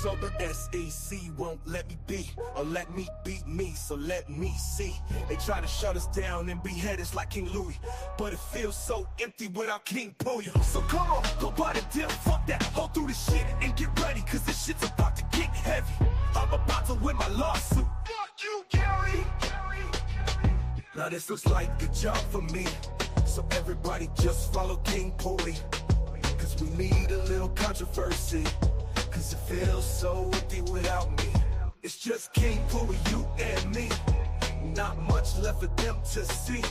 So the SEC won't let me be, or let me beat me, so let me see. They try to shut us down and behead us like King Louis, but it feels so empty without King Puya. So come on, go buy the deal, fuck that, hold through the shit and get ready, cause this shit's about to get heavy. I'm about to win my lawsuit. Fuck you, Gary. Now this looks like a job for me, so everybody just follow King Puya, cause we need a little controversy, cause it feels so empty without me. It's just King Puya, you and me, not much left for them to see,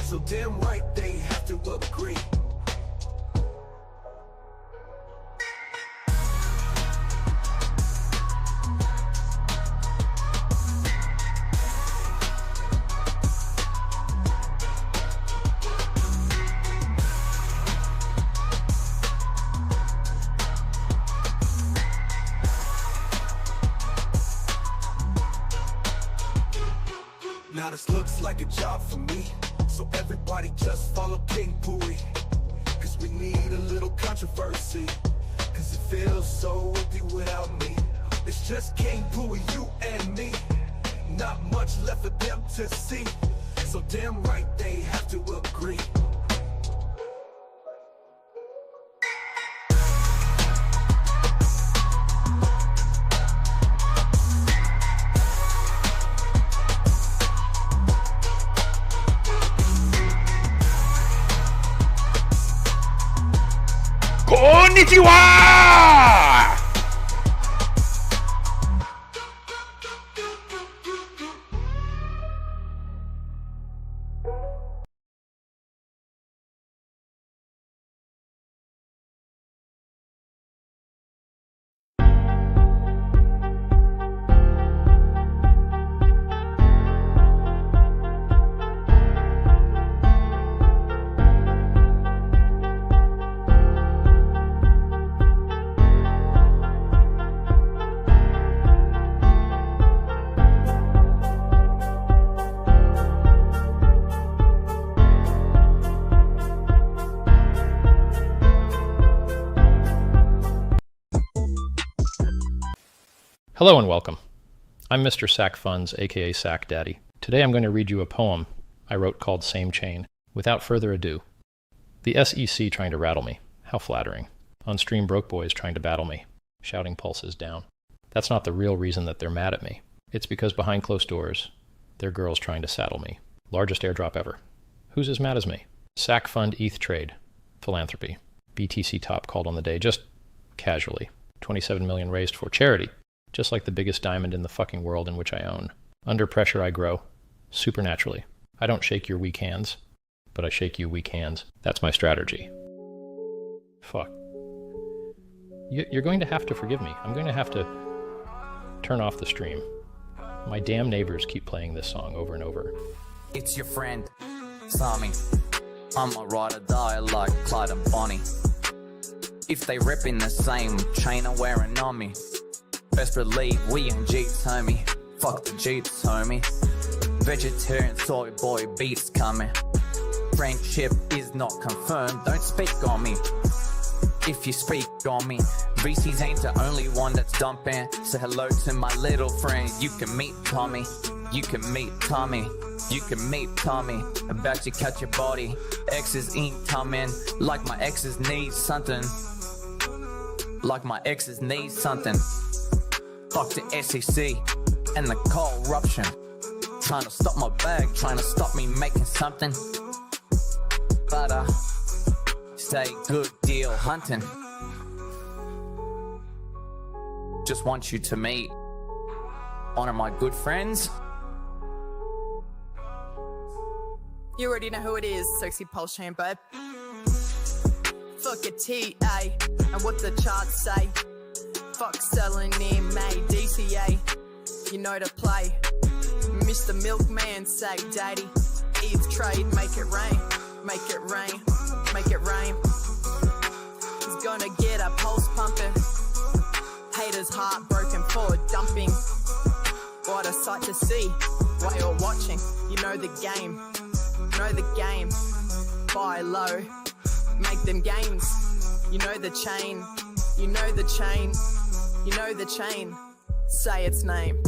so damn right they have to agree. Now this looks like a job for me, so everybody just follow King Puya, cause we need a little controversy, cause it feels so empty without me. It's just King Puya, you and me, not much left for them to see, so damn right they have to agree. Konnichiwa! Hello and welcome. I'm Mr. Sack Funds, aka Sack Daddy. Today I'm going to read you a poem I wrote called Same Chain. Without further ado. The SEC trying to rattle me. How flattering. On-stream broke boys trying to battle me. Shouting pulses down. That's not the real reason that they're mad at me. It's because behind closed doors, they're girls trying to saddle me. Largest airdrop ever. Who's as mad as me? Sack Fund ETH trade. Philanthropy. BTC top called on the day, just casually. 27 million raised for charity. Just like the biggest diamond in the fucking world in which I own. Under pressure I grow. Supernaturally. I don't shake your weak hands, but I shake you weak hands. That's my strategy. Fuck. You're going to have to forgive me. I'm going to have to turn off the stream. My damn neighbors keep playing this song over and over. It's your friend, Sami. I'm a ride or die like Clyde and Bonnie. If they ripping the same chain I'm wearing on me, best believe we in Jeeps, homie. Fuck the Jeeps, homie. Vegetarian soy boy beats coming. Friendship is not confirmed, don't speak on me. If you speak on me, VCs ain't the only one that's dumping. Say hello to my little friend. You can meet Tommy. You can meet Tommy. You can meet Tommy. About to cut your body. Exes incoming. Like my exes need something. Like my exes need something. Fuck the SEC and the corruption. Trying to stop my bag, trying to stop me making something. But stay good deal hunting. Just want you to meet one of my good friends. You already know who it is, sexy Pulsechain, babe. Fuck a TA and what the charts say. Fuck selling in May, DCA. You know to play. Mr. Milkman say, daddy, ETH trade, make it rain, make it rain, make it rain. He's gonna get a pulse pumping. Haters heartbroken for dumping. What a sight to see while you're watching. You know the game, know the game. Buy low, make them gains. You know the chain, you know the chain. You know the chain. Say its name.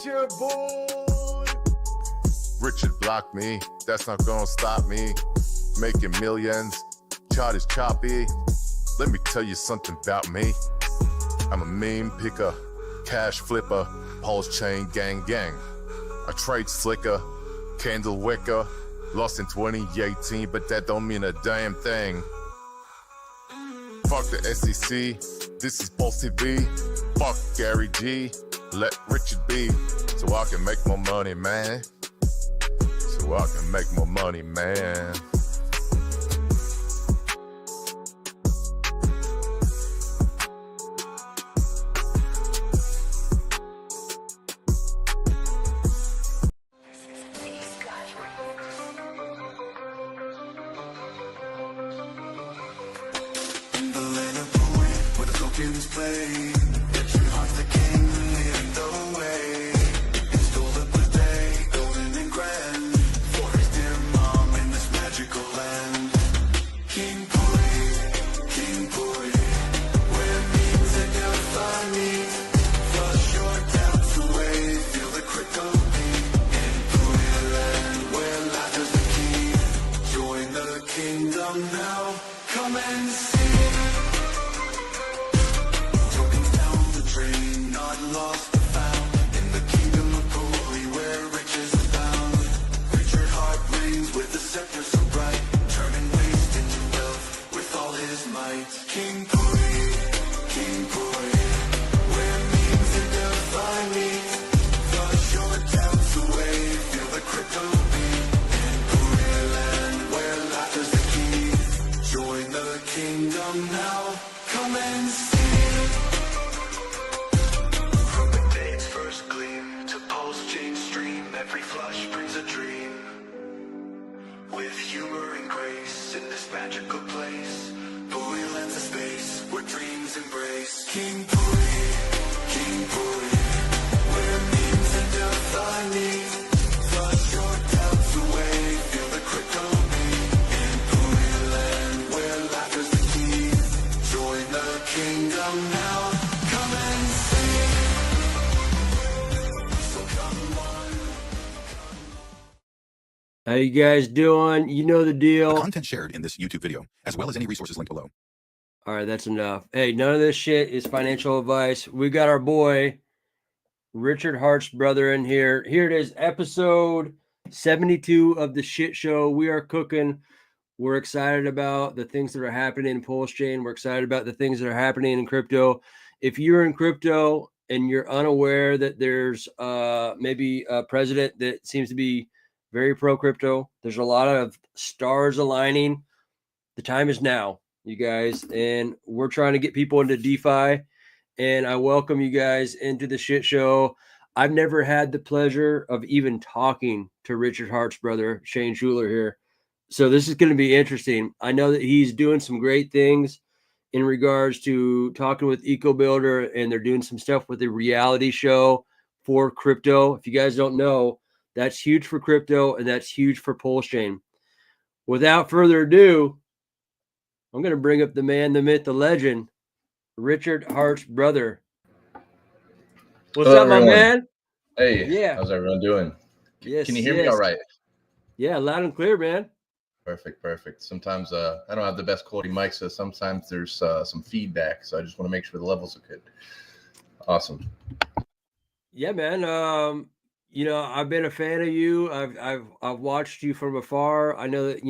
Yeah, boy. Richard blocked me, that's not gonna stop me. Making millions, chart is choppy. Let me tell you something about me. I'm a meme picker, cash flipper, Pulsechain gang. I trade slicker, candle wicker. Lost in 2018, but that don't mean a damn thing. Fuck the SEC, this is Pulse TV. Fuck Gary G, let Richard be. So I can make more money, man. So I can make more money, man. In the land of poet, where the tokens play. Richard Hart's the king, leading the way. Stolen per day, golden and grand. For his dear mom in this magical land. King Pui, where memes and your meet. Flush your doubts away, feel the crypto beat. In Pui land, where laughter's the key. Join the kingdom now, come and see. Tokens down the drain, not lost but found. In the kingdom of Pui, where riches abound. Richard Hart reigns with the scepter so bright, turning waste into wealth with all his might. King Pui, where memes and DeFi meet. Flush your doubts away, feel the crypto beat. In Pui land, where laughter's the key. Join the kingdom now, come and see. From the day's first gleam to Pulsechain stream, every flush brings a dream. With humor and grace in this magical place, Pui lands a space where dreams embrace. King Pui, where memes and DeFi meet. Flush your doubts away, feel the crypto beat. In Pui land, where laughter's the key. Join the kingdom now, come and see. So come on. How you guys doing? You know the The deal. content shared in this YouTube video, as well as any resources linked below. All right, that's enough. Hey, none of this shit is financial advice. We got our boy Richard Hart's brother in here. Here it is, episode 72 of the shit show. We are cooking. We're excited about the things that are happening in Pulsechain. We're excited about the things that are happening in crypto. If you're in crypto and you're unaware that there's maybe a president that seems to be very pro crypto, there's a lot of stars aligning. The time is now, you guys, and we're trying to get people into DeFi. And I welcome you guys into the shit show. I've never had the pleasure of even talking to Richard Hart's brother, Shane Schuler, here. So this is going to be interesting. I know that he's doing some great things in regards to talking with EcoBuilder, and they're doing some stuff with the reality show for crypto. If you guys don't know, that's huge for crypto, and that's huge for Pulsechain. Without further ado, I'm going to bring up the man, the myth, the legend, Richard Hart's brother. What's Hello, up, my everyone. man? Hey, Yeah. how's everyone doing? Yes. Can you hear me all right? Yeah, loud and clear, man. Perfect. Sometimes I don't have the best quality mic, so sometimes there's some feedback. So I just want to make sure the levels are good. Awesome. Yeah, man. I've been a fan of you. I've watched you from afar. I know that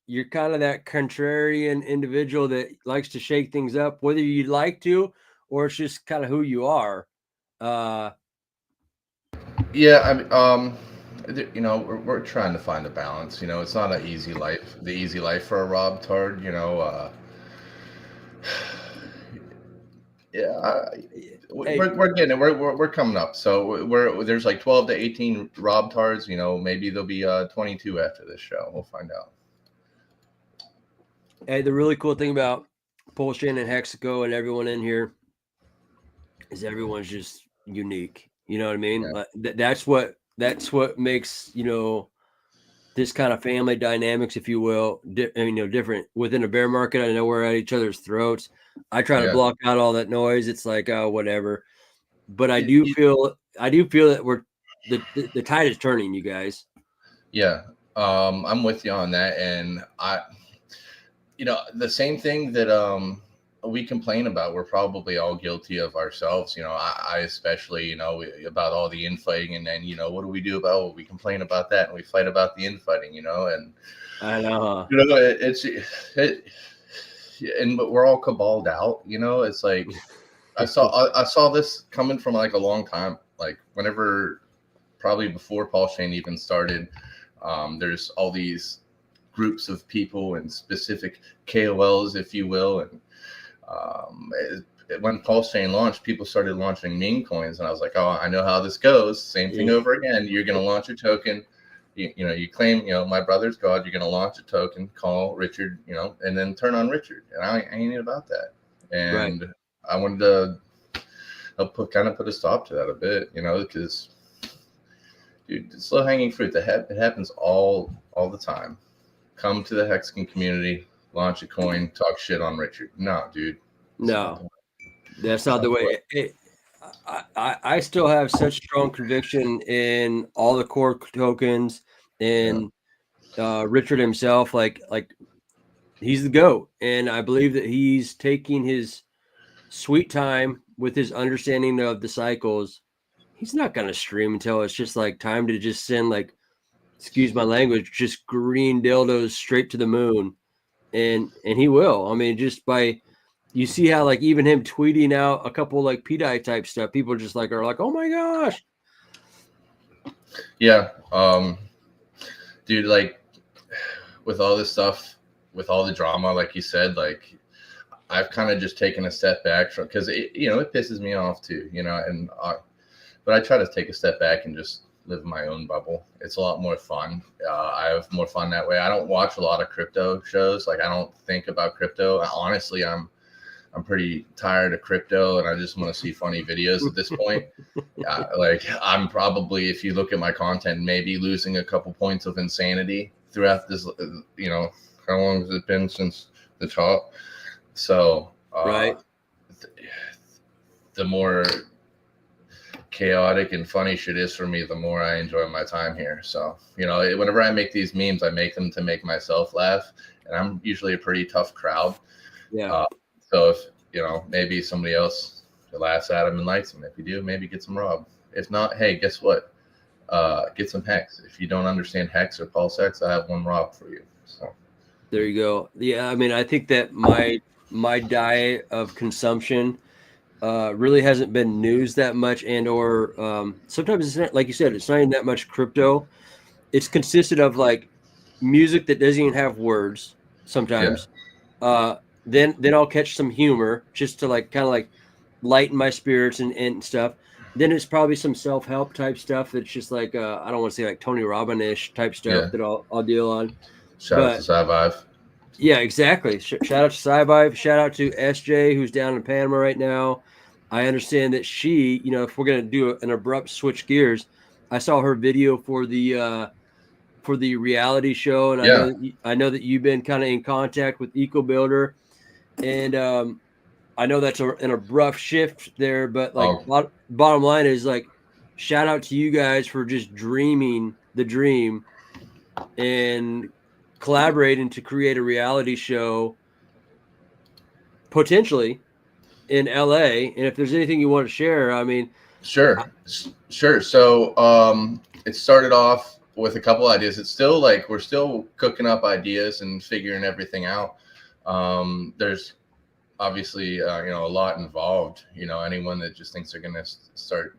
you're kind of that contrarian individual that likes to shake things up, whether you'd like to or it's just kind of who you are. Yeah, we're trying to find a balance. It's not an easy life. The easy life for a Rob Tard. We're getting it. We're coming up. So there's like 12 to 18 Rob Tards. Maybe there'll be 22 after this show. We'll find out. Hey, the really cool thing about Pulsechain and Hexaco and everyone in here is everyone's just unique. You know what I mean? Yeah. That's what makes this kind of family dynamics, if you will, different within a bear market. I know we're at each other's throats. I try to block out all that noise. It's like, oh, whatever. But I do feel that the tide is turning, you guys. Yeah. I'm with you on that. And the same thing that we complain about, we're probably all guilty of ourselves. I especially, about all the infighting, and then, what do we do about it? We complain about that and we fight about the infighting, and I know, and we're all caballed out, it's like, I saw this coming from like a long time, like whenever, probably before Pulsechain even started. There's all these groups of people and specific KOLs, if you will, and when Pulsechain launched, people started launching meme coins, and I was like, oh, I know how this goes. Same thing over again. You're going to launch a token. You claim, my brother's God. You're going to launch a token, call Richard, and then turn on Richard. And I ain't about that. And I wanted to put a stop to that a bit, because, dude, it's low hanging fruit. It happens all the time. Come to the Hexagon community, launch a coin, talk shit on Richard. No, dude. No, that's not the way. I still have such strong conviction in all the core tokens and Richard himself. Like he's the GOAT, and I believe that he's taking his sweet time with his understanding of the cycles. He's not going to stream until it's just like time to just send, like, excuse my language, just green dildos straight to the moon. And he will. I mean, just by, you see how, like, even him tweeting out a couple like PDI type stuff, people just like are like, oh my gosh. Yeah. Dude, like, with all this stuff, with all the drama, like you said, like, I've kind of just taken a step back from, because it pisses me off too, and but I try to take a step back and just live in my own bubble. It's a lot more fun. I have more fun that way. I don't watch a lot of crypto shows. Like, I don't think about crypto. Honestly, I'm pretty tired of crypto, and I just want to see funny videos at this point. Like, I'm probably, if you look at my content, maybe losing a couple points of insanity throughout this. How long has it been since the top? So, the more chaotic and funny shit is for me, the more I enjoy my time here. So, whenever I make these memes, I make them to make myself laugh, and I'm usually a pretty tough crowd. Yeah. So if, maybe somebody else laughs at him and likes him. If you do, maybe get some Rob. If not, hey, guess what? Get some Hex. If you don't understand Hex or Pulse Hex, I have one Rob for you. So there you go. Yeah, I mean, I think that my diet of consumption really hasn't been news that much, and or sometimes it's not, like you said, it's not even that much crypto. It's consisted of like music that doesn't even have words sometimes. Then I'll catch some humor just to like kind of like lighten my spirits and stuff. Then it's probably some self-help type stuff that's just like I don't want to say like Tony Robbins-ish type stuff that I'll deal on. Shout out to Sci-Vive. Yeah, exactly. Shout out to Sci-Vive. Shout out to SJ, who's down in Panama right now. I understand that she, if we're going to do an abrupt switch gears, I saw her video for the reality show, and I know that you've been kind of in contact with EcoBuilder, and I know that's an abrupt shift there, but like bottom line is like, shout out to you guys for just dreaming the dream and collaborating to create a reality show potentially in LA. And if there's anything you want to share, I mean, sure. So it started off with a couple ideas. It's still like we're still cooking up ideas and figuring everything out. There's obviously a lot involved. Anyone that just thinks they're gonna start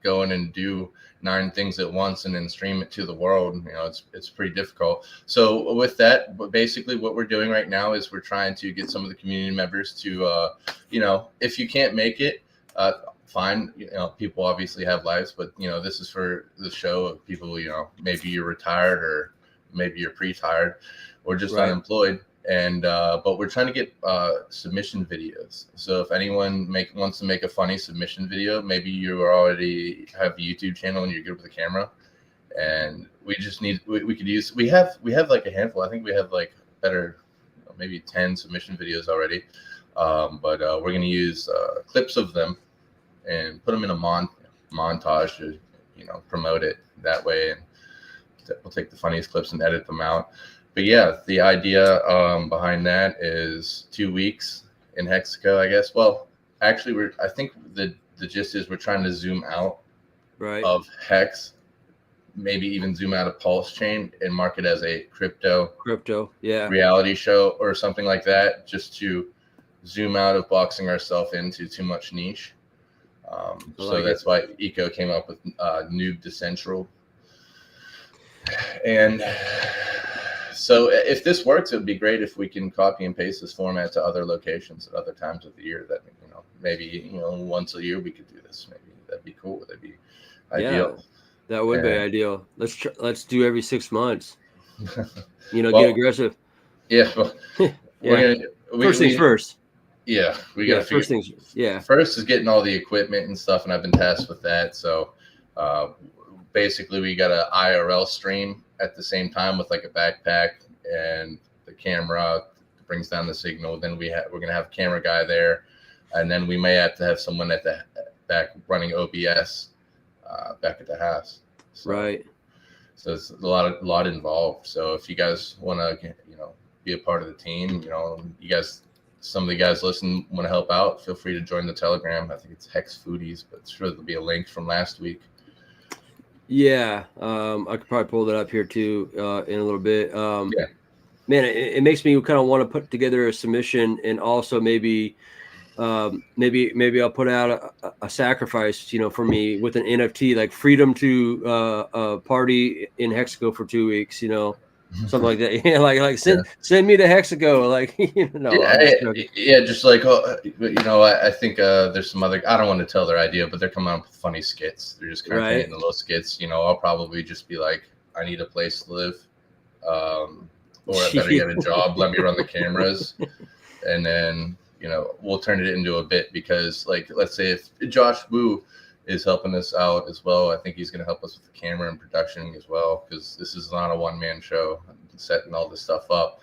going and do 9 things at once and then stream it to the world, it's pretty difficult. So with that, basically what we're doing right now is we're trying to get some of the community members to if you can't make it, fine. People obviously have lives, but this is for the show of people, maybe you're retired or maybe you're pre-tired or just unemployed. And but we're trying to get submission videos. So if anyone wants to make a funny submission video, maybe you already have a YouTube channel and you're good with the camera, and we just need we could use we have like a handful. I think we have like better maybe 10 submission videos already, but we're gonna use clips of them and put them in a montage to promote it that way, and we'll take the funniest clips and edit them out. But yeah, the idea behind that is 2 weeks in Hexaco, I guess. Well, actually, I think the gist is we're trying to zoom out of Hex, maybe even zoom out of Pulsechain and mark it as a crypto reality show or something like that, just to zoom out of boxing ourselves into too much niche. So that's why Eco came up with Noob Decentral. And so if this works, it would be great if we can copy and paste this format to other locations at other times of the year. That maybe once a year we could do this. Maybe that'd be cool. That'd be ideal. Yeah, that would be ideal. Let's do every 6 months. Get aggressive. Yeah. Well, First things first. Yeah, we got to figure. First things. Yeah. First is getting all the equipment and stuff, and I've been tasked with that. So basically, we got an IRL stream at the same time with like a backpack and the camera brings down the signal. Then we're gonna have a camera guy there, and then we may have to have someone at the back running OBS back at the house. So, right. So it's a lot involved. So if you guys want to be a part of the team, some of the guys listen want to help out, feel free to join the Telegram. I think it's Hex Foodies, but sure there'll be a link from last week. Yeah, I could probably pull that up here too in a little bit. Yeah, man, it makes me kind of want to put together a submission, and also maybe I'll put out a sacrifice, for me with an NFT, like freedom to party in Hexaco for 2 weeks, something like that. Yeah, like send me to Hexaco, like just like I think there's some other. I don't want to tell their idea, but they're coming up with funny skits. They're just kind of hitting the little skits. I'll probably just be like, I need a place to live, or I better get a job. Let me run the cameras, and then we'll turn it into a bit, because like, let's say if Josh Wu is helping us out as well, I think he's going to help us with the camera and production as well, because this is not a one-man show, setting all this stuff up,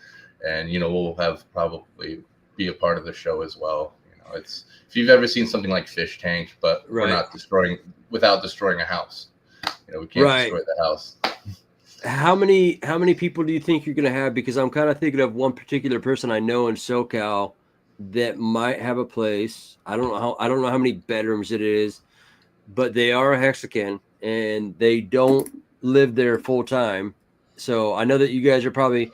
and we'll have probably be a part of the show as well. It's, if you've ever seen something like Fish Tank, but we're not without destroying a house. We can't destroy the house. How many people do you think you're going to have? Because I'm kind of thinking of one particular person I know in SoCal that might have a place. I don't know how many bedrooms it is, but they are a Hexacan and they don't live there full time. So I know that you guys are probably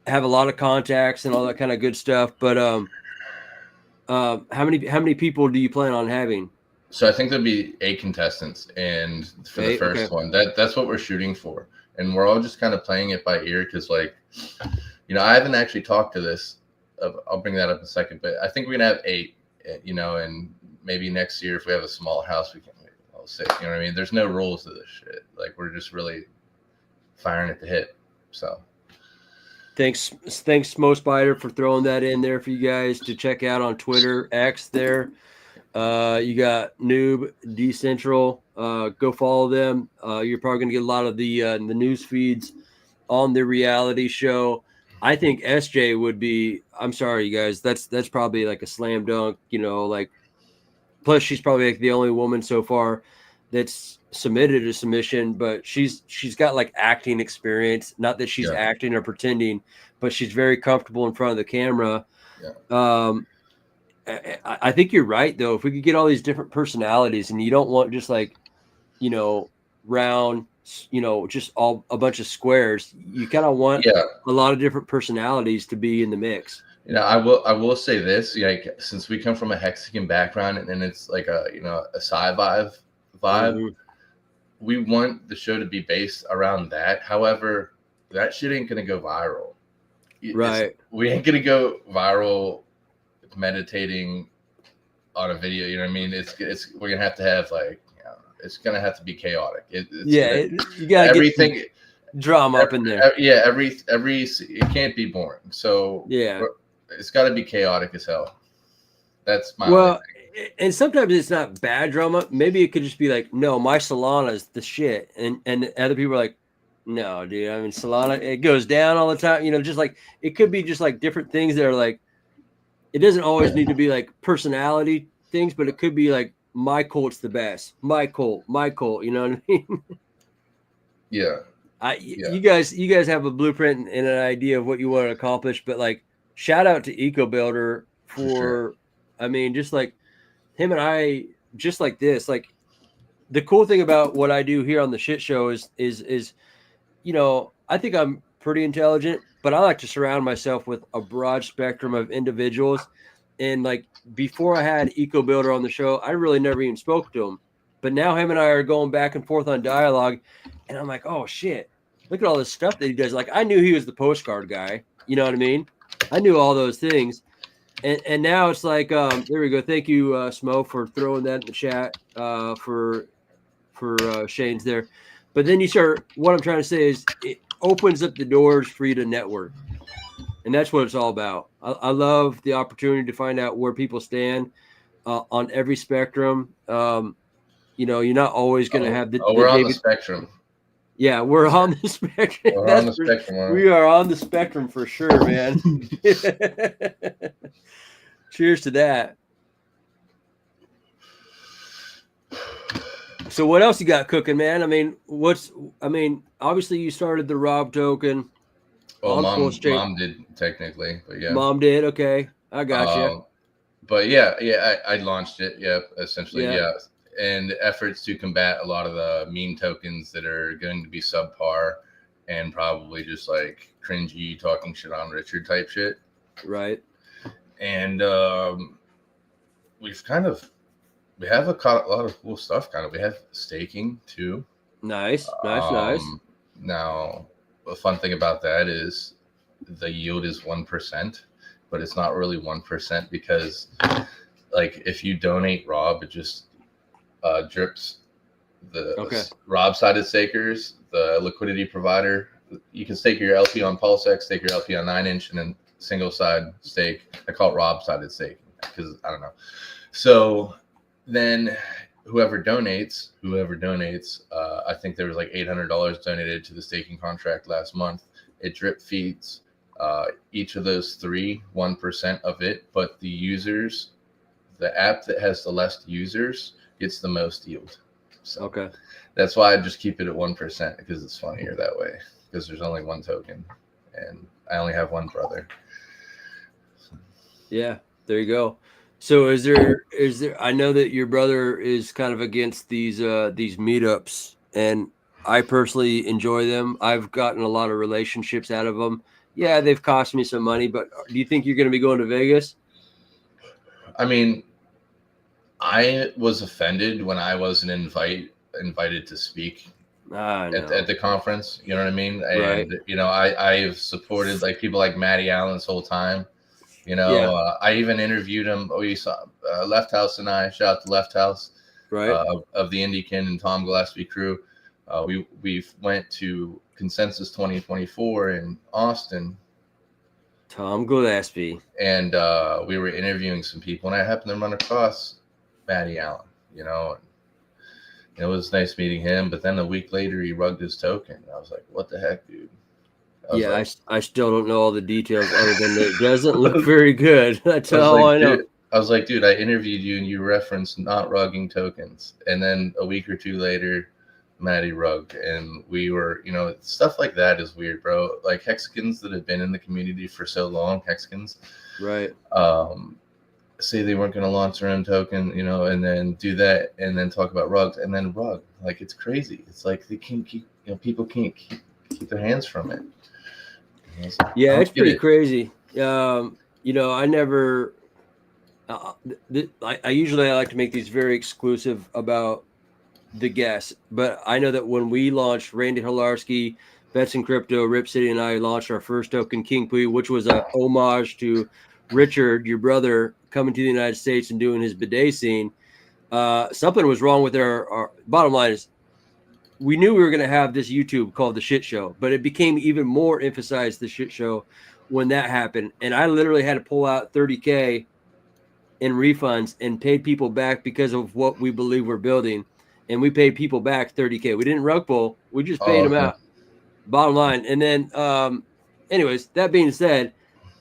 have a lot of contacts and all that kind of good stuff. But how many people do you plan on having? So I think there'll be 8 contestants, and for the first one, that's what we're shooting for, and we're all just kind of playing it by ear, because I haven't actually talked to this. I'll bring that up in a second, but I think we're gonna have 8. And maybe next year if we have a small house, we can. I'll say, what I mean? There's no rules to this shit. Like, we're just really firing at the hip. So. Thanks, Smo Spider, for throwing that in there for you guys to check out on Twitter, X there. You got Noob Decentral. Go follow them. You're probably going to get a lot of the news feeds on the reality show. I think SJ would be, I'm sorry, you guys, that's probably like a slam dunk, plus she's probably like the only woman so far that's submitted a submission, but she's got like acting experience. Not that she's acting or pretending, but she's very comfortable in front of the camera. Yeah. I think you're right though. If we could get all these different personalities, and you don't want just like, round, just all a bunch of squares. You kind of want a lot of different personalities to be in the mix. I will say this, since we come from a Hexagon background, and it's like a sci-fi vibe, we want the show to be based around that. However, that shit ain't gonna go viral. We ain't gonna go viral meditating on a video. You know what I mean? We're gonna have to have like, it's gonna have to be chaotic. You gotta everything get drama up in there. Every it can't be boring. So it's got to be chaotic as hell. That's my Well, only thing. and sometimes it's not bad drama. Maybe it could just be like, no, my Solana is the shit, and other people are like, no, dude. I mean, Solana, it goes down all the time. You know, just like it could be just like different things that are like. It doesn't always need to be like personality things, but it could be like my Colt's the best. My Colt. You know what I mean? Yeah. You guys have a blueprint and an idea of what you want to accomplish, but like shout out to EcoBuilder for sure. I mean, just like him and I, just like this, like the cool thing about what I do here on the shit show is, you know, I think I'm pretty intelligent, but I like to surround myself with a broad spectrum of individuals. And like before I had EcoBuilder on the show, I really never even spoke to him. But now him and I are going back and forth on dialogue, and I'm like, oh shit, look at all this stuff that he does. Like I knew he was the postcard guy, you know what I mean? I knew all those things. And now it's like, there we go. Thank you, Smo, for throwing that in the chat for Shane's there. But then you start, what I'm trying to say is it opens up the doors for you to network. And that's what it's all about. I love the opportunity to find out where people stand on every spectrum. You know, you're not always going to have the we're on the spectrum. Yeah, we're on the spectrum. We're on the spectrum. We are on the spectrum for sure, man. Cheers to that. So what else you got cooking, man? I mean, obviously you started the Rob token. Well, mom did technically, but yeah. Mom did. Okay. I got you. But I launched it. Yeah, essentially. Yeah. And efforts to combat a lot of the meme tokens that are going to be subpar and probably just like cringy talking shit on Richard type shit. Right. And we have a lot of cool stuff. We have staking too. Nice. Now, the fun thing about that is the yield is 1%, but it's not really 1% because, like, if you donate Rob, it just drips the Rob-sided stakers, the liquidity provider. You can stake your LP on Pulsechain, stake your LP on 9inch, and then single side stake. I call it Rob-sided staking because I don't know. So then whoever donates, I think there was like $800 donated to the staking contract last month. It drip feeds each of those 1% of it, but the app that has the less users gets the most yield. So that's why I just keep it at 1% because it's funnier that way because there's only one token and I only have one brother. Yeah, there you go. So is there I know that your brother is kind of against these meetups, and I personally enjoy them. I've gotten a lot of relationships out of them. Yeah, they've cost me some money, but do you think you're going to be going to Vegas? I mean, I was offended when I wasn't invited to speak at the conference. You know what I mean? And you know, I've supported like people like Matty Allen this whole time. You know, I even interviewed him. We saw Left House and I. Shout out to Left House, of the IndieKin and Tom Gillespie crew. We went to Consensus 2024 in Austin. Tom Gillespie. And we were interviewing some people, and I happened to run across Matty Allen. You know, and it was nice meeting him. But then a week later, he rugged his token. I was like, "What the heck, dude?" I still don't know all the details other than it doesn't look very good. That's all I know. I was like, dude, I interviewed you and you referenced not rugging tokens. And then a week or two later, Matty rugged. And we were, you know, stuff like that is weird, bro. Like hexagons that have been in the community for so long, hexagons. Right. Say they weren't going to launch their own token, you know, and then do that and then talk about rugs and then rug. Like, it's crazy. It's like they can't keep, you know, people can't keep their hands from it. Yeah, it's pretty crazy. You know, I never. I usually like to make these very exclusive about the guests, but I know that when we launched, Randy Hilarski, Bets in Crypto, AJRipCity, and I launched our first token, King Pui, which was a homage to Richard, your brother, coming to the United States and doing his bidet scene. Something was wrong with our bottom line is. We knew we were going to have this YouTube called The Shit Show, but it became even more emphasized The Shit Show when that happened. And I literally had to pull out $30K in refunds and paid people back because of what we believe we're building. And we paid people back $30K. We didn't rug pull. We just paid them out. Bottom line. And then, anyways, that being said,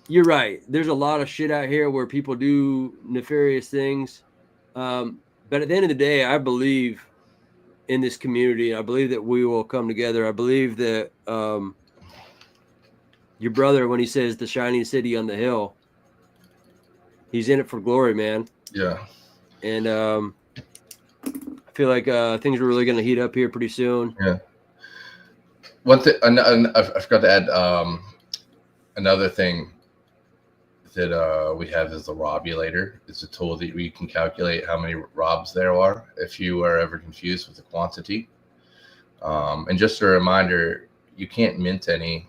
you're right. There's a lot of shit out here where people do nefarious things. But at the end of the day, I believe in this community. I believe that we will come together. I believe that your brother, when he says the shining city on the hill, he's in it for glory, man. Yeah. And I feel like things are really going to heat up here pretty soon. Yeah. One thing I forgot to add. Another thing that we have is the Robulator. It's a tool that we can calculate how many robs there are if you are ever confused with the quantity. And just a reminder, you can't mint any.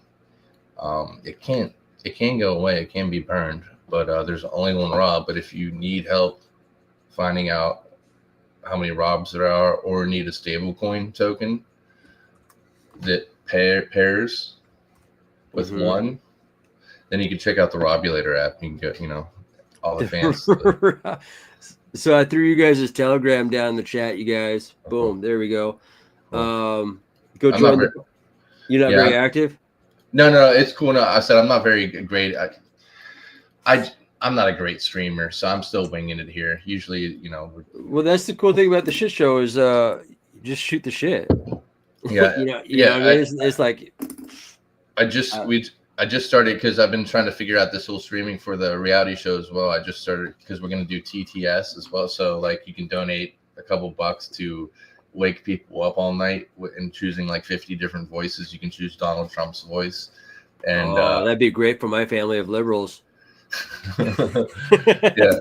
It can go away. It can be burned, but there's only one rob. But if you need help finding out how many robs there are, or need a stablecoin token that pairs with one, then you can check out the Robulator app. You can get, all the fans. So I threw you guys' Telegram down in the chat, you guys. Boom, there we go. Go join. You're not very active? No, it's cool. No, I said I'm not very great. I'm not a great streamer, so I'm still winging it here. Usually, Well, that's the cool thing about the shit show is just shoot the shit. Yeah, it's like I just started because I've been trying to figure out this whole streaming for the reality show as well. I just started because we're going to do TTS as well. So like you can donate a couple bucks to wake people up all night and choosing like 50 different voices. You can choose Donald Trump's voice. And that'd be great for my family of liberals. Yeah.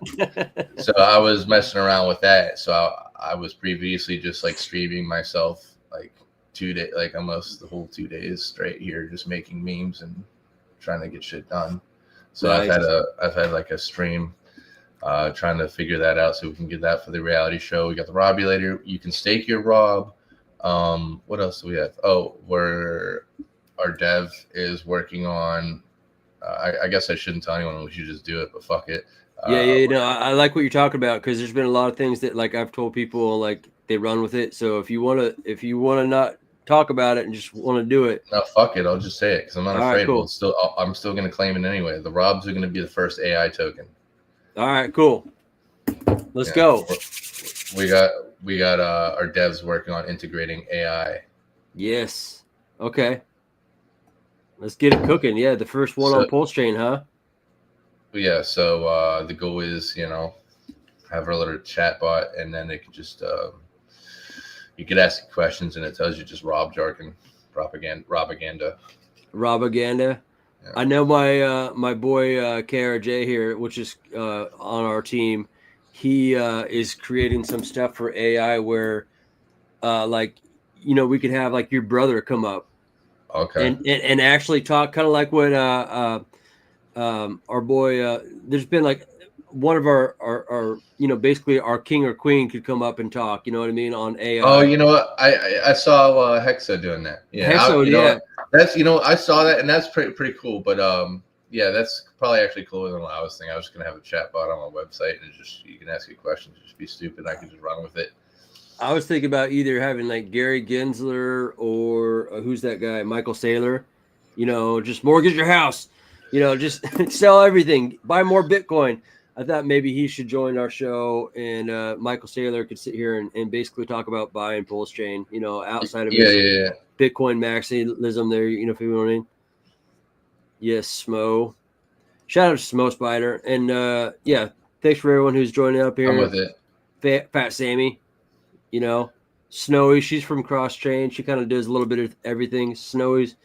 So I was messing around with that. So I was previously just like streaming myself like 2 days, like almost the whole 2 days straight here, just making memes and trying to get shit done. So nice. I've had like a stream trying to figure that out so we can get that for the reality show. We got the Robulator. You can stake your Rob. What else do we have? Oh, where our dev is working on. I guess I shouldn't tell anyone. We should just do it, but fuck it. I like what you're talking about because there's been a lot of things that like I've told people like they run with it. So if you want to not talk about it and just want to do it, no, fuck it. I'll just say it because I'm not afraid. Right, cool. I'm still going to claim it anyway. The Robs are going to be the first AI token. All right, cool. Let's go. We got our devs working on integrating AI. Yes. Okay. Let's get it cooking. Yeah, the first one on Pulsechain, huh? Yeah. So the goal is, have a little chat bot, and then it can just you could ask questions, and it tells you just Rob jargon, propaganda. Yeah. I know my boy KRJ here, which is on our team. He is creating some stuff for AI where, we could have like your brother come up, okay, and actually talk, kind of like what our boy. There's been like one of our basically our king or queen could come up and talk. You know what I mean on AI. Oh, you know what? I saw Hexa doing that. Yeah, Hexa, that's I saw that, and that's pretty cool. But yeah, that's probably actually cooler than what I was thinking. I was just gonna have a chat bot on my website, and just you can ask it questions, just be stupid. I can just run with it. I was thinking about either having like Gary Gensler or who's that guy, Michael Saylor. Just mortgage your house. Just sell everything, buy more Bitcoin. I thought maybe he should join our show, and Michael Saylor could sit here and basically talk about buying Pulsechain, outside of his Bitcoin maximism there, if you know what I mean. Yes, Smo. Shout out to Smo Spider. And thanks for everyone who's joining up here. I'm with it. Fat Sammy, Snowy, she's from Cross Chain. She kind of does a little bit of everything. Snowy's,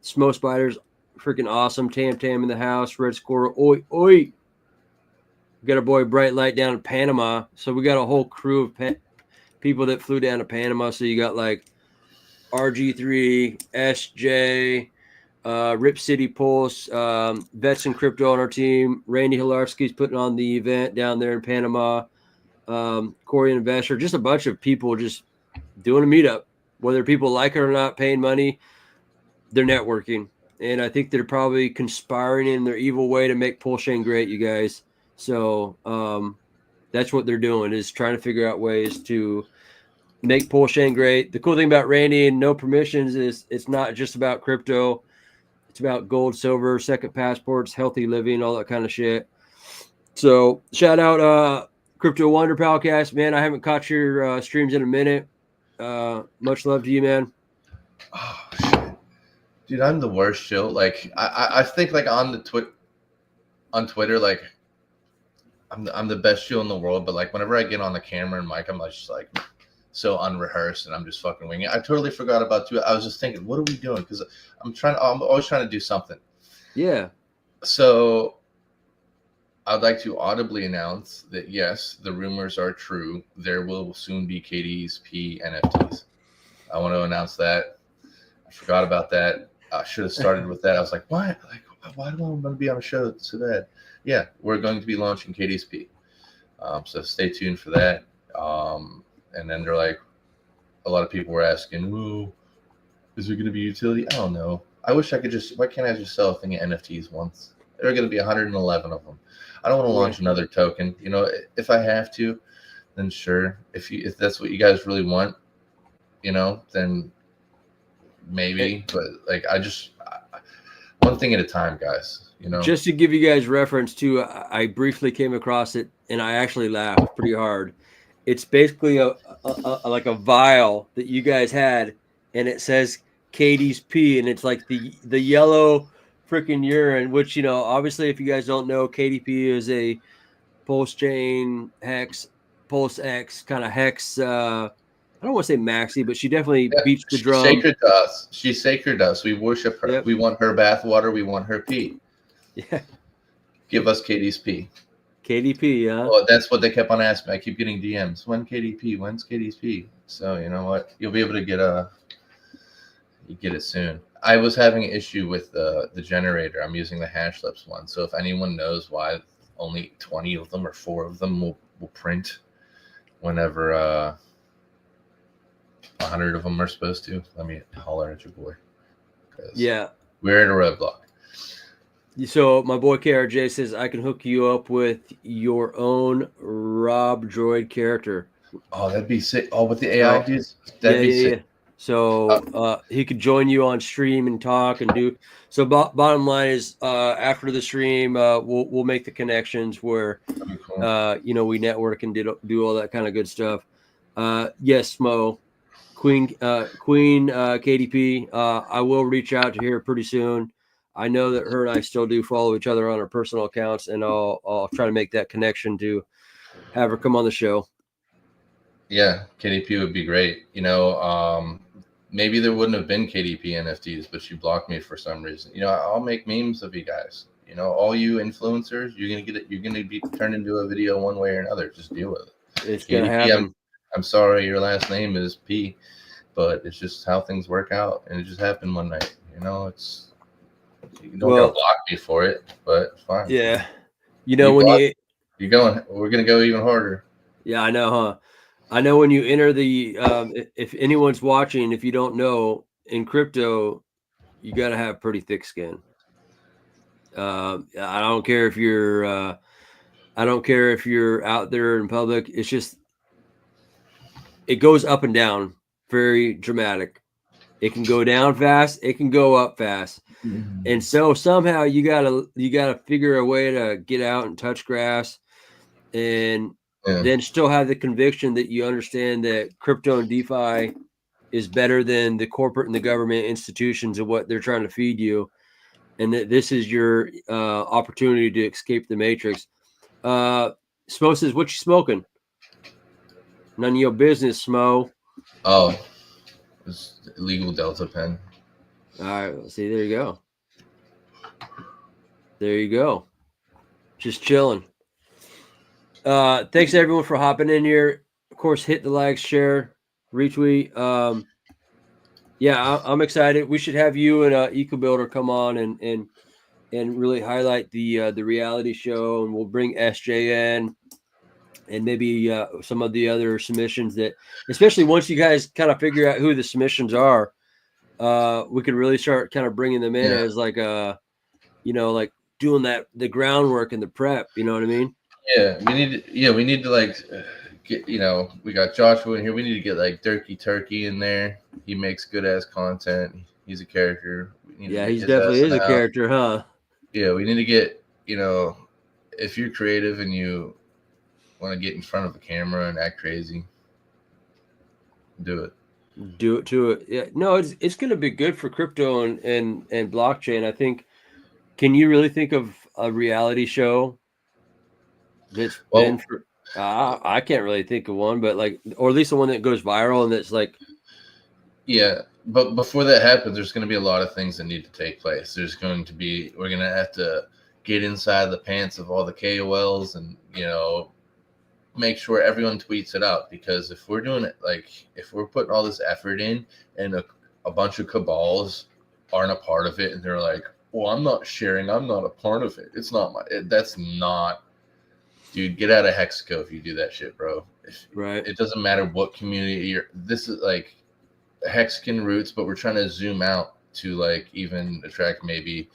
Smo Spider's freaking awesome. Tam in the house. Red Squirrel. Oi. We got our boy Bright Light down in Panama. So we got a whole crew of people that flew down to Panama. So you got like RG3, SJ, AJRipCity Pulse, Vets and Crypto on our team. Randy Hilarski's putting on the event down there in Panama. Corey Investor, just a bunch of people just doing a meetup. Whether people like it or not, paying money, they're networking. And I think they're probably conspiring in their evil way to make Pulsechain great, you guys. So That's what they're doing, is trying to figure out ways to make Pulsechain great. The cool thing about Randy and No Permissions is it's not just about crypto. It's about gold, silver, second passports, healthy living, all that kind of shit. So shout out Crypto Wonder Podcast, man. I haven't caught your streams in a minute. Much love to you, man. Oh shit, dude, I'm the worst show. Like I think like on Twitter, like I'm the best show in the world. But like whenever I get on the camera and mic, I'm just like so unrehearsed and I'm just fucking winging it. I totally forgot about you. I was just thinking, what are we doing? Because I'm always trying to do something. Yeah. So I'd like to audibly announce that yes, the rumors are true. There will soon be KDP NFTs. I want to announce that. I forgot about that. I should have started with that. I was like, why? Like, why do I want to be on a show so bad? Yeah, we're going to be launching KDP. So stay tuned for that. And then they're like, a lot of people were asking, "Ooh, is there going to be utility?" I don't know. I wish I could just. Why can't I just sell a thing of NFTs once? There are going to be 111 of them. I don't want to launch another token. You know, if I have to, then sure. If that's what you guys really want, you know, then maybe. But like, one thing at a time, guys. You know. Just to give you guys reference too, I briefly came across it and I actually laughed pretty hard. It's basically a like a vial that you guys had, and it says Katie's pee, and it's like the yellow freaking urine. Which, you know, obviously, if you guys don't know, KDP is a Pulsechain hex, Pulse X kind of hex. I don't want to say maxi, but she definitely beats the drum. Sacred to us. She's sacred to us. We worship her. Yep. We want her bathwater. We want her pee. Yeah. Give us Katie's pee. KDP, yeah. Well, that's what they kept on asking me. I keep getting DMs. When KDP? When's Katie's pee? So you know what? You'll be able to get it soon. I was having an issue with the generator. I'm using the Hashlips one. So if anyone knows why only 20 of them or 4 of them will print whenever 100 of them are supposed to, let me holler at your boy. Yeah. We're in a roadblock. So my boy KRJ says I can hook you up with your own Rob Droid character. Oh, that'd be sick. Oh, with the AI dudes? That'd be sick. Yeah. So he could join you on stream and talk and do. So bottom line is after the stream, we'll make the connections where cool. you know, we network and do all that kind of good stuff. Yes, Smo, Queen KDP. I will reach out to her pretty soon. I know that her and I still do follow each other on our personal accounts, and I'll try to make that connection to have her come on the show. Yeah, KDP would be great. You know, maybe there wouldn't have been KDP NFTs, but she blocked me for some reason. You know, I'll make memes of you guys. You know, all you influencers, you're gonna get it. You're gonna be turned into a video one way or another. Just deal with it. It's gonna happen. I'm sorry, your last name is P, but it's just how things work out, and it just happened one night. You know, you don't gotta block me for it, but fine. Yeah, you know, when you're going, we're gonna go even harder. Yeah, I know, huh? I know when you enter the if anyone's watching, if you don't know, in crypto, you got to have pretty thick skin. I don't care if you're out there in public. It's just it goes up and down, very dramatic. It can go down fast, it can go up fast. Mm-hmm. And so somehow you gotta figure a way to get out and touch grass and then still have the conviction that you understand that crypto and DeFi is better than the corporate and the government institutions of what they're trying to feed you. And that this is your opportunity to escape the matrix. Smo says, what you smoking? None of your business, Smo. Oh, it's illegal Delta pen. All right, see, there you go. There you go. Just chilling. Thanks everyone for hopping in here. Of course, hit the like, share, retweet. Yeah, I'm excited. We should have you and EcoBuilder come on and really highlight the reality show, and we'll bring SJ in and maybe some of the other submissions that, especially once you guys kind of figure out who the submissions are, we could really start kind of bringing them in as like like doing the groundwork and the prep. You know what I mean? Yeah, we need to like get, we got Joshua in here. We need to get like Dirky Turkey in there. He makes good ass content. He's a character. We need to Yeah, get he's his definitely ass in is a the house. character, huh? Yeah, we need to get, if you're creative and you want to get in front of the camera and act crazy, do it. Do it to it. Yeah, no, it's going to be good for crypto and blockchain. I think. Can you really think of a reality show that's been Well, for? I can't really think of one, but like, or at least the one that goes viral and that's like, yeah, but before that happens, there's going to be a lot of things that need to take place. We're going to have to get inside the pants of all the KOLs and, make sure everyone tweets it out, because if we're doing it, like if we're putting all this effort in and a bunch of cabals aren't a part of it and they're like, well, I'm not sharing, I'm not a part of it, it's not that's not, dude, get out of Hexaco if you do that shit, bro. right. It doesn't matter what community this is like Hexagon roots, but we're trying to zoom out to like even attract, maybe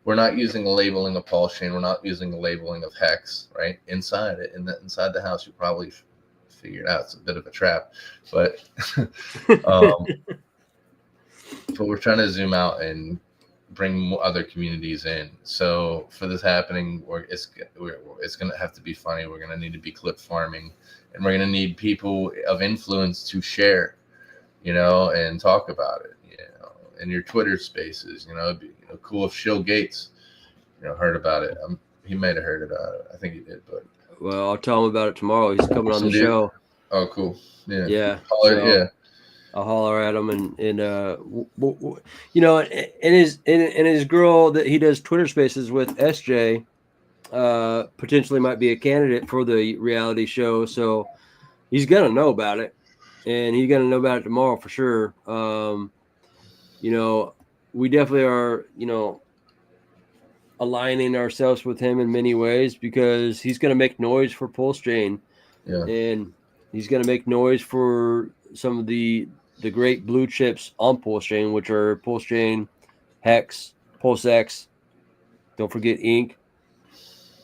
we're not using a labeling of Pulsechain. We're not using a labeling of Hex, right? Inside the house, you probably figure it out. It's a bit of a trap, but but we're trying to zoom out and bring other communities in. So for this happening, it's going to have to be funny. We're going to need to be clip farming, and we're going to need people of influence to share, and talk about it, in your Twitter spaces. It'd be cool if Shill Gates, heard about it. He might have heard about it. I think he did, but Well, I'll tell him about it tomorrow. He's coming on the show. Oh, cool. Yeah. Yeah. Yeah. I'll holler at him and his girl that he does Twitter Spaces with, SJ, potentially might be a candidate for the reality show. So he's gonna know about it, and he's gonna know about it tomorrow for sure. We definitely are, aligning ourselves with him in many ways, because he's going to make noise for Pulsechain, and he's going to make noise for some of the great blue chips on Pulsechain, which are Pulsechain, Hex, PulseX. Don't forget Ink.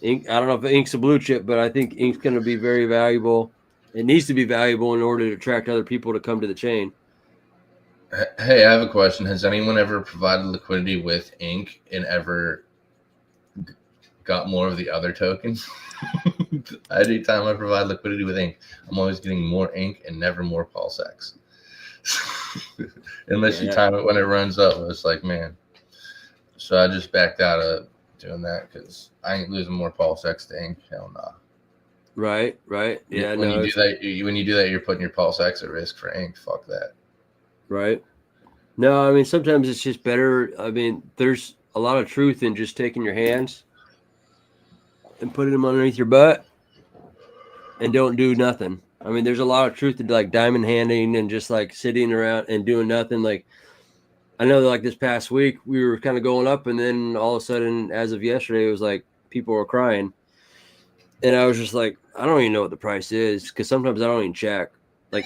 I don't know if Ink's a blue chip, but I think Ink's going to be very valuable. It needs to be valuable in order to attract other people to come to the chain. Hey, I have a question. Has anyone ever provided liquidity with Ink and ever got more of the other tokens? Anytime I provide liquidity with Ink, I'm always getting more Ink and never more PulseX. Unless you time it when it runs up. It's like, man. So I just backed out of doing that because I ain't losing more PulseX to Ink. Hell nah. Right. Yeah. When you do that, you're putting your PulseX at risk for Ink. Fuck that. Right. No, I mean, sometimes it's just better. I mean, there's a lot of truth in just taking your hands and putting them underneath your butt and don't do nothing. I mean, there's a lot of truth to like diamond handing and just like sitting around and doing nothing. Like, I know that like this past week we were kind of going up, and then all of a sudden, as of yesterday, it was like people were crying. And I was just like, I don't even know what the price is, because sometimes I don't even check. Like,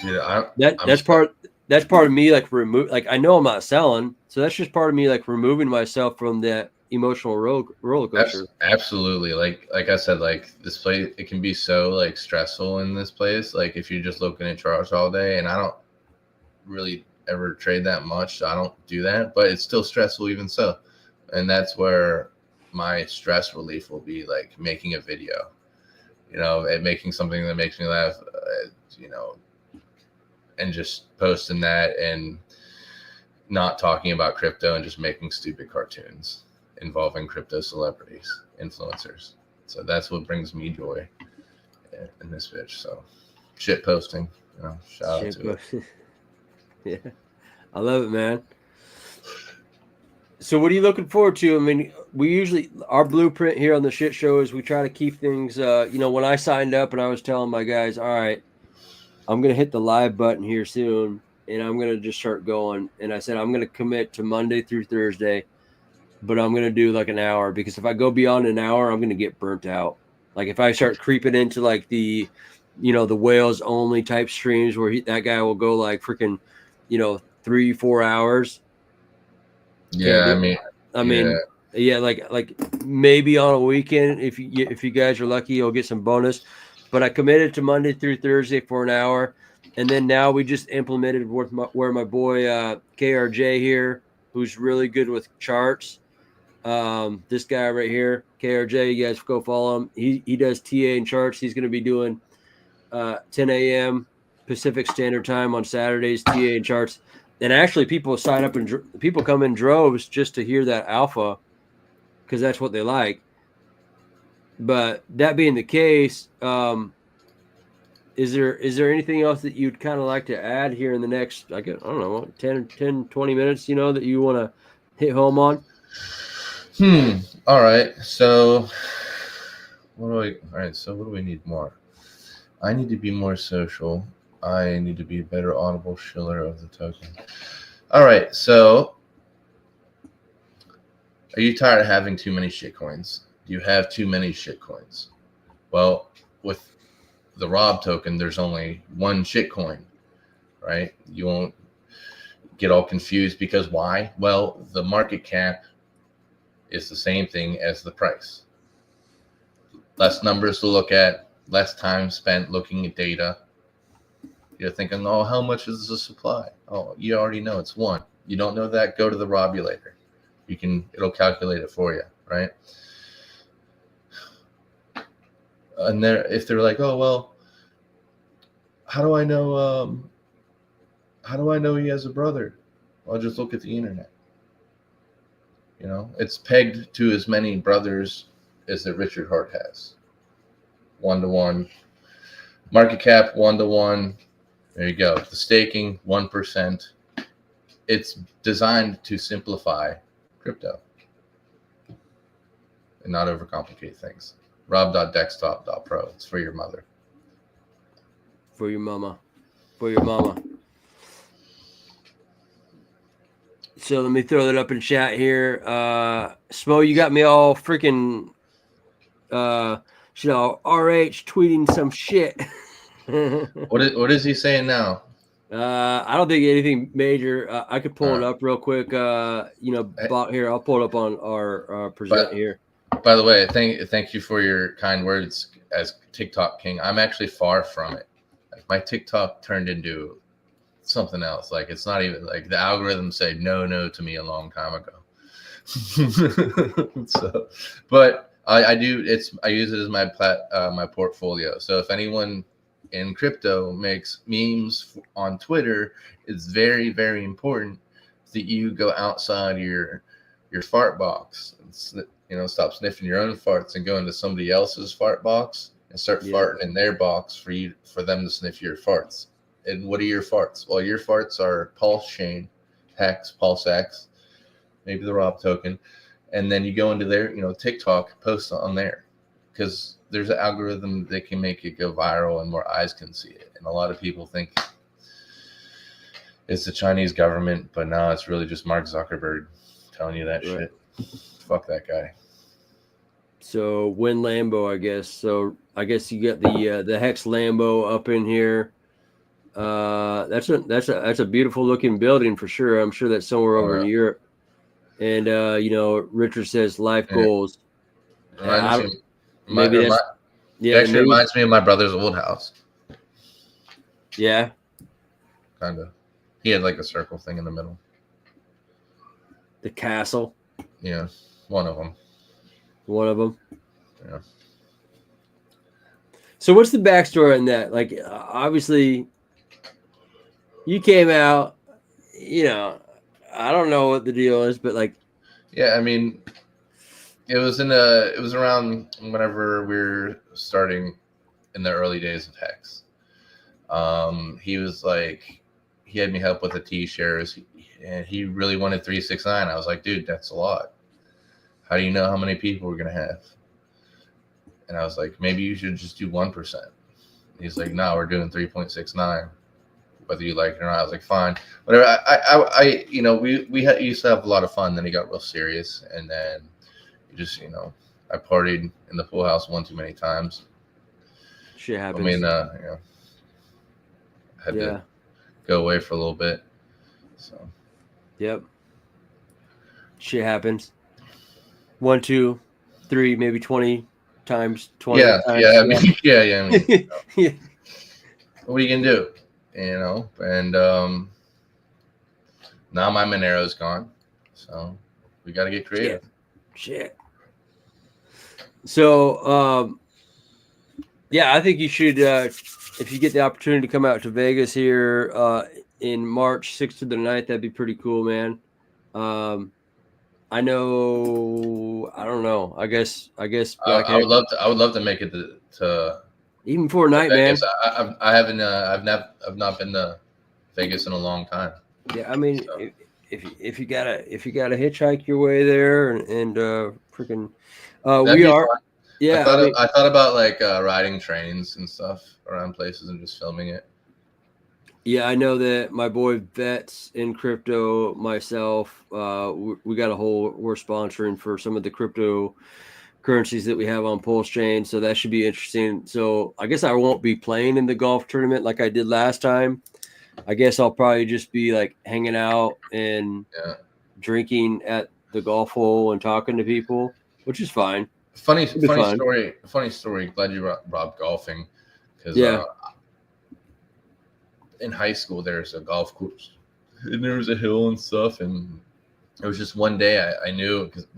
that's part of me, like, I know I'm not selling, so that's just part of me, like, removing myself from that emotional roller coaster. Absolutely. Like I said, like this place, it can be so like stressful in this place. Like if you're just looking at charts all day, and I don't really ever trade that much, so I don't do that, but it's still stressful even so. And that's where my stress relief will be, like making a video, and making something that makes me laugh, and just posting that and not talking about crypto and just making stupid cartoons involving crypto celebrities, influencers. So that's what brings me joy in this bitch. So shit posting, shout out to it. Yeah, I love it, man. So what are you looking forward to? I mean, our blueprint here on the shit show is we try to keep things, when I signed up and I was telling my guys, all right, I'm going to hit the live button here soon, and I'm going to just start going. And I said, I'm going to commit to Monday through Thursday, but I'm going to do like an hour, because if I go beyond an hour, I'm going to get burnt out. Like if I start creeping into like the whales only type streams where that guy will go like freaking, 3-4 hours. Yeah. I mean, Yeah, like maybe on a weekend if you guys are lucky, you'll get some bonus. But I committed to Monday through Thursday for an hour, and then now we just implemented where my boy KRJ here, who's really good with charts. This guy right here, KRJ, you guys go follow him. He does TA and charts. He's going to be doing 10 a.m. Pacific Standard Time on Saturdays, TA and charts. And actually, people sign up and people come in droves just to hear that alpha, because that's what they like. But that being the case, is there anything else that you'd kind of like to add here in the next, I don't know, 10, 20 minutes, that you want to hit home on? All right. So what do we need more? I need to be more social. I need to be a better audible shiller of the token. All right. So are you tired of having too many shitcoins? Do you have too many shitcoins? Well, with the Rob token, there's only one shitcoin, right? You won't get all confused because why? Well, the market cap is the same thing as the price. Less numbers to look at, less time spent looking at data. You're thinking, oh, how much is the supply? Oh, you already know it's one. You don't know that? Go to the Robulator. It'll calculate it for you, right? And if they're like, oh, well, how do I know he has a brother? Well, just look at the internet. It's pegged to as many brothers as that Richard Hart has. 1-to-1. Market cap 1-to-1. There you go. The staking 1%. It's designed to simplify crypto and not overcomplicate things. Rob.desktop.pro. It's for your mother. For your mama. For your mama. So let me throw that up in chat here. Smo, you got me all freaking RH tweeting some shit. What is he saying now? I don't think anything major. I could pull it up real quick. Here, I'll pull it up on our present here. By the way, thank you for your kind words as TikTok king. I'm actually far from it. Like, my TikTok turned into something else. Like, it's not even like the algorithm said no to me a long time ago. So, but I use it as my portfolio. So if anyone in crypto makes memes on Twitter, it's very, very important that you go outside your fart box. Stop sniffing your own farts and go into somebody else's fart box and start farting in their box for them to sniff your farts. And what are your farts? Well, your farts are Pulsechain, Hex, PulseX, maybe the Rob token, and then you go into their TikTok, post on there, because there's an algorithm that can make it go viral and more eyes can see it. And a lot of people think it's the Chinese government, but no, it's really just Mark Zuckerberg telling you that shit. Fuck that guy. So Win Lambo, I guess. So I guess you got the Hex Lambo up in here. That's a beautiful looking building for sure. I'm sure that's somewhere over in Europe. And Richard says life goals. It reminds me of my brother's old house. Yeah. Kind of. He had like a circle thing in the middle. The castle. Yeah, one of them. Yeah. So what's the backstory on that? Like, obviously, you came out. I don't know what the deal is, but like. Yeah, I mean, it was around whenever we were starting in the early days of Hex. He was like, he had me help with the T-shares, and he really wanted 369. I was like, dude, that's a lot. How do you know how many people we're going to have? And I was like, maybe you should just do 1%. He's like, no, we're doing 3.69, whether you like it or not. I was like, fine, whatever. We used to have a lot of fun. Then he got real serious, and then I partied in the pool house one too many times. Shit happens. I mean, had to go away for a little bit. So. Yep. Shit happens. 1, 2, 3, maybe 20 times, 20 Yeah, times. yeah, I mean, yeah. I mean, Yeah. what are you gonna do? You know, and now my Monero's gone, so we got to get creative. Shit. So, yeah, I think you should, if you get the opportunity to come out to Vegas here in March 6th to the 9th, that'd be pretty cool, man. I don't know. I guess I Black would love to. I would love to make it to even for a night, man. Vegas. I haven't. I've not been to Vegas in a long time. Yeah, I mean, So. if you gotta hitchhike your way there and freaking, That'd we be are. fun. Yeah, I thought about like riding trains and stuff around places and just filming it. yeah, I know that my boy Vets in crypto, myself, we got we're sponsoring for some of the crypto currencies that we have on Pulsechain, so that should be interesting. So I guess I won't be playing in the golf tournament like I did last time. I guess I'll probably just be like hanging out and drinking at the golf hole and talking to people, which is fine. Funny story. Glad you brought golfing, because in high school there's a golf course and there was a hill and stuff, and it was just one day I knew, because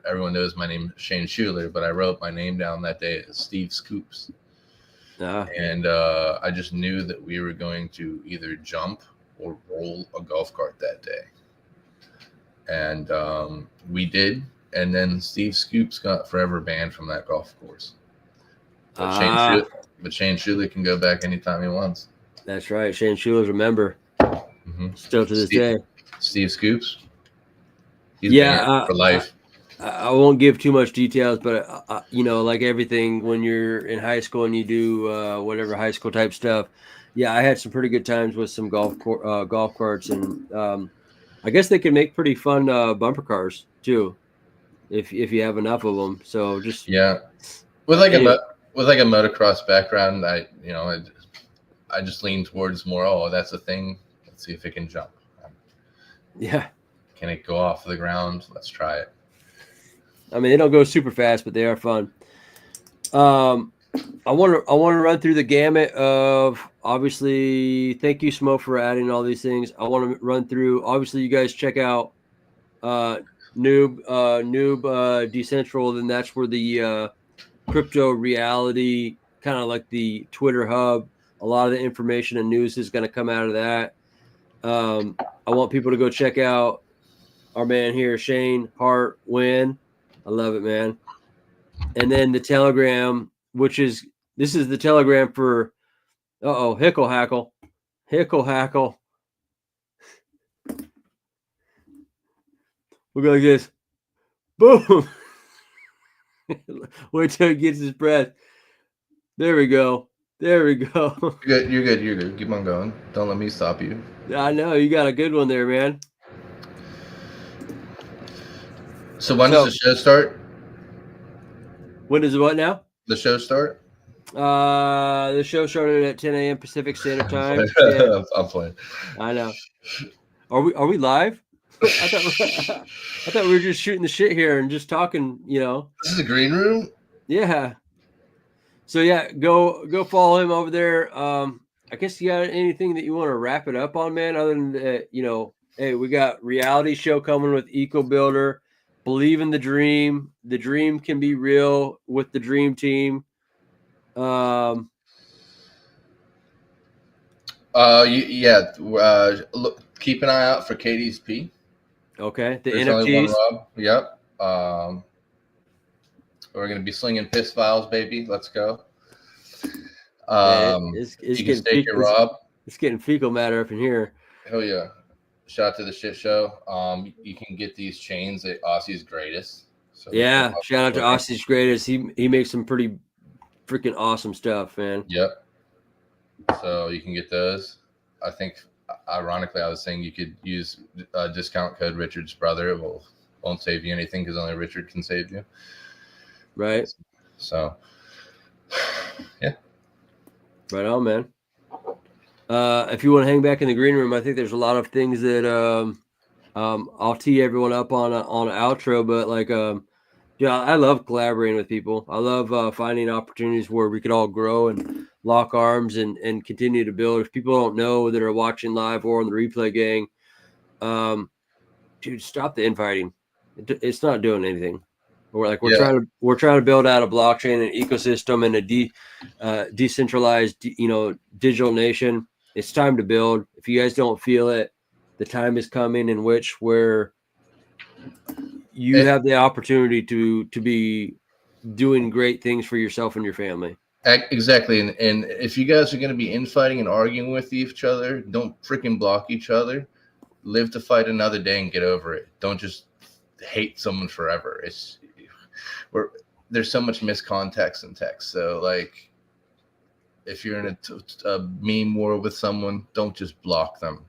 everyone knows my name is Shane Schuler, but I wrote my name down that day as Steve Scoops. And I just knew that we were going to either jump or roll a golf cart that day. And we did. And then Steve Scoops got forever banned from that golf course. But Shane Schuler can go back anytime he wants. That's right. Shane Schuler's a member. Still to this day. Steve Scoops? He's banned for life. I won't give too much details, but like everything, when you're in high school and you do whatever high school type stuff, I had some pretty good times with some golf carts, and I guess they can make pretty fun bumper cars too, if you have enough of them. So just with like a motocross background, I just lean towards more. Oh, that's a thing. Let's see if it can jump. Can it go off the ground? Let's try it. I mean, they don't go super fast, but they are fun. I want to run through the gamut of, obviously, thank you, Smo, for adding all these things. I want to run through, obviously, you guys check out Noob Decentral, then that's where the crypto reality, kind of like the Twitter hub, a lot of the information and news is going to come out of that. I want people to go check out our man here, Shane Hart Win. I love it, man. And then the Telegram, this is the Telegram for, Hickle Hackle. We'll go like this. Boom. Wait till he gets his breath. There we go. You're good. Keep on going. Don't let me stop you. I know. You got a good one there, man. So when does the show start? When does what now? The show start? The show started at 10 a.m. Pacific Standard Time. I'm playing. I know. Are we live? I thought we were just shooting the shit here and just talking, This is a green room? Yeah. So go follow him over there. I guess you got anything that you want to wrap it up on, man, other than that, hey, we got reality show coming with Eco Builder. Believe in the dream. The dream can be real with the dream team. Look, keep an eye out for Katie's P. Okay, the There's NFTs. only one Rob. Yep. We're gonna be slinging piss vials, baby. Let's go. It's you can stake your Rob. It's getting fecal matter up in here. Hell yeah! Shout out to the shit show. You can get these chains at Aussie's Greatest. So shout out to Aussie's Greatest. He makes some pretty freaking awesome stuff, man. Yep. So you can get those. I think, ironically, I was saying you could use discount code Richard's Brother. It won't save you anything because only Richard can save you. Right. So, yeah. Right on, man. If you want to hang back in the green room, I think there's a lot of things that I'll tee everyone up on an outro, but like, yeah, I love collaborating with people. I love finding opportunities where we could all grow and lock arms and continue to build. If people don't know that are watching live or on the replay gang, dude, stop the infighting. It's not doing anything. We're trying to build out a blockchain, an ecosystem, and a decentralized, digital nation. It's time to build. If you guys don't feel it, the time is coming in where you have the opportunity to be doing great things for yourself and your family. Exactly. And if you guys are going to be infighting and arguing with each other, don't freaking block each other. Live to fight another day and get over it. Don't just hate someone forever. There's so much miscontext in text. So like, if you're in a meme war with someone, don't just block them.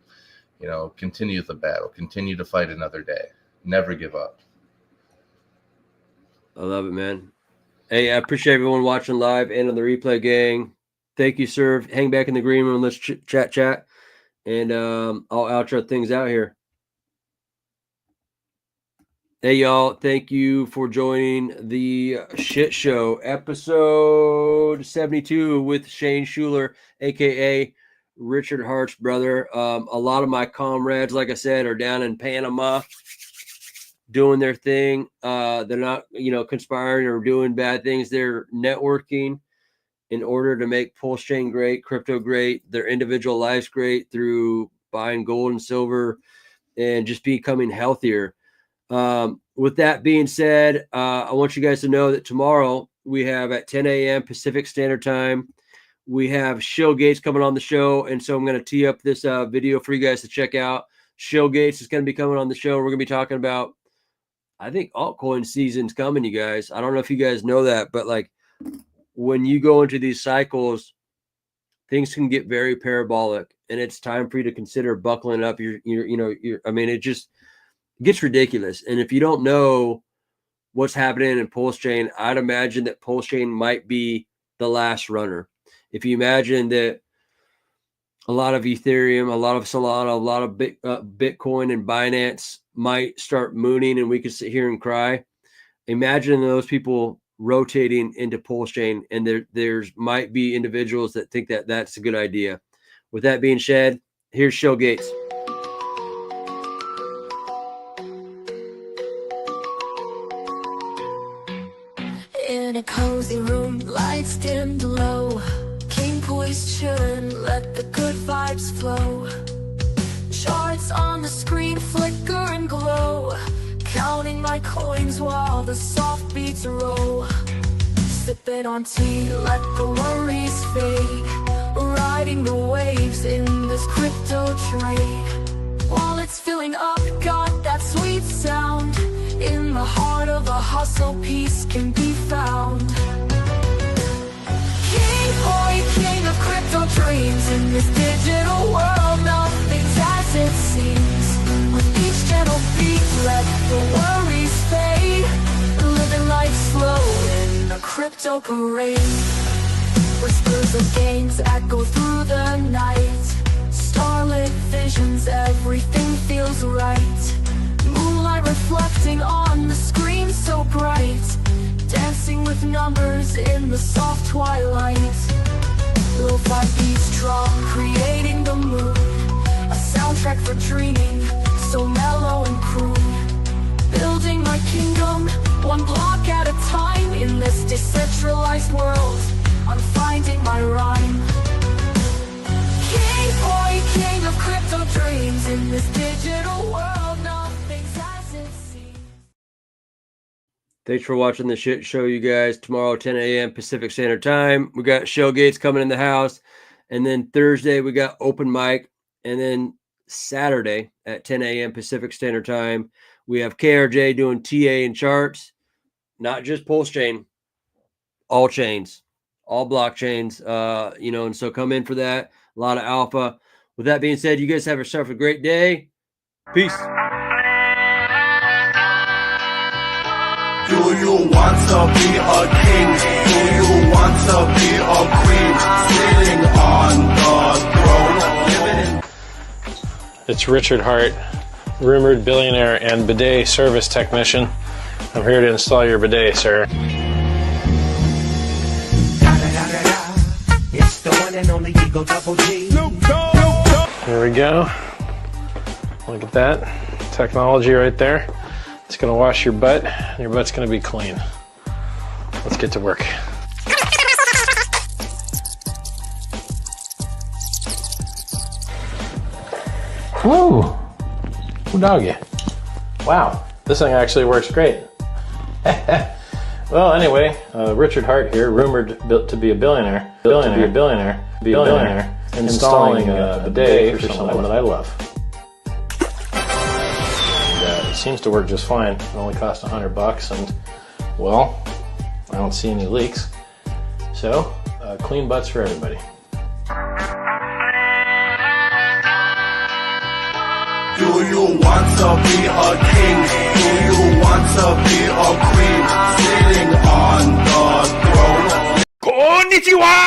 Continue the battle. Continue to fight another day. Never give up. I love it, man. Hey, I appreciate everyone watching live and on the replay gang. Thank you, sir. Hang back in the green room. Let's chat. And I'll outro things out here. Hey, y'all. Thank you for joining the Shit Show, episode 72 with Shane Schuler, a.k.a. Richard Hart's brother. A lot of my comrades, like I said, are down in Panama doing their thing. They're not, conspiring or doing bad things. They're networking in order to make Pulsechain great, crypto great, their individual lives great through buying gold and silver and just becoming healthier. With that being said, I want you guys to know that tomorrow we have at 10 a.m. Pacific Standard Time, we have Shill Gates coming on the show. And so I'm going to tee up this video for you guys to check out. Shill Gates is going to be coming on the show. We're going to be talking about, I think altcoin season's coming, you guys. I don't know if you guys know that, but like when you go into these cycles, things can get very parabolic, and it's time for you to consider buckling up it just gets ridiculous. And if you don't know what's happening in Pulsechain, I'd imagine that Pulsechain might be the last runner. If you imagine that a lot of Ethereum, a lot of Solana, a lot of Bitcoin and Binance might start mooning and we could sit here and cry. Imagine those people rotating into Pulsechain, and there's might be individuals that think that that's a good idea. With that being said, here's Shill Gates. In a cozy room, lights dimmed low, king poised chillin', let the good vibes flow. Charts on the screen flicker and glow, counting my coins while the soft beats roll. Sipping on tea, let the worries fade, riding the waves in this crypto trade. Wallet's filling up, got that sweet sound. In the heart of a hustle, peace can be found. King of crypto dreams. In this digital world, nothing's as it seems. With each gentle beat, let the worries fade. Living life slow in a crypto parade. Whispers of gains echo through the night. Starlit visions, everything feels right. Moonlight reflecting on the screen so bright. Dancing with numbers in the soft twilight. Lo-fi beats drum, creating the mood. A soundtrack for dreaming, so mellow and crude. Building my kingdom, one block at a time. In this decentralized world, I'm finding my rhyme. King of crypto dreams. In this digital world, nothing's as it seems. Thanks for watching the Shit Show, you guys. Tomorrow, 10 a.m. Pacific Standard Time. We got Shill Gates coming in the house. And then Thursday, we got open mic. And then Saturday at 10 a.m. Pacific Standard Time, we have KRJ doing TA and charts. Not just Pulsechain, all chains, all blockchains. And so come in for that. A lot of alpha. With that being said, you guys have yourself a great day. Peace. Do you want to be a king? Do you want to be a queen? Sitting on the throne, living in... It's Richard Hart, rumored billionaire and bidet service technician. I'm here to install your bidet, sir. It's the one and only Eagle Double G. Here we go. Look at that technology right there. It's gonna wash your butt, and your butt's gonna be clean. Let's get to work. Woo! Ooh, doggy. Wow, this thing actually works great. Well, anyway, Richard Hart here, rumored to be a billionaire, installing a bidet for someone that I love. And, it seems to work just fine. It only cost $100, and well, I don't see any leaks. So, clean butts for everybody. Do you want to be a king? Do you want to be a queen? Sitting on the throne. Konnichiwa!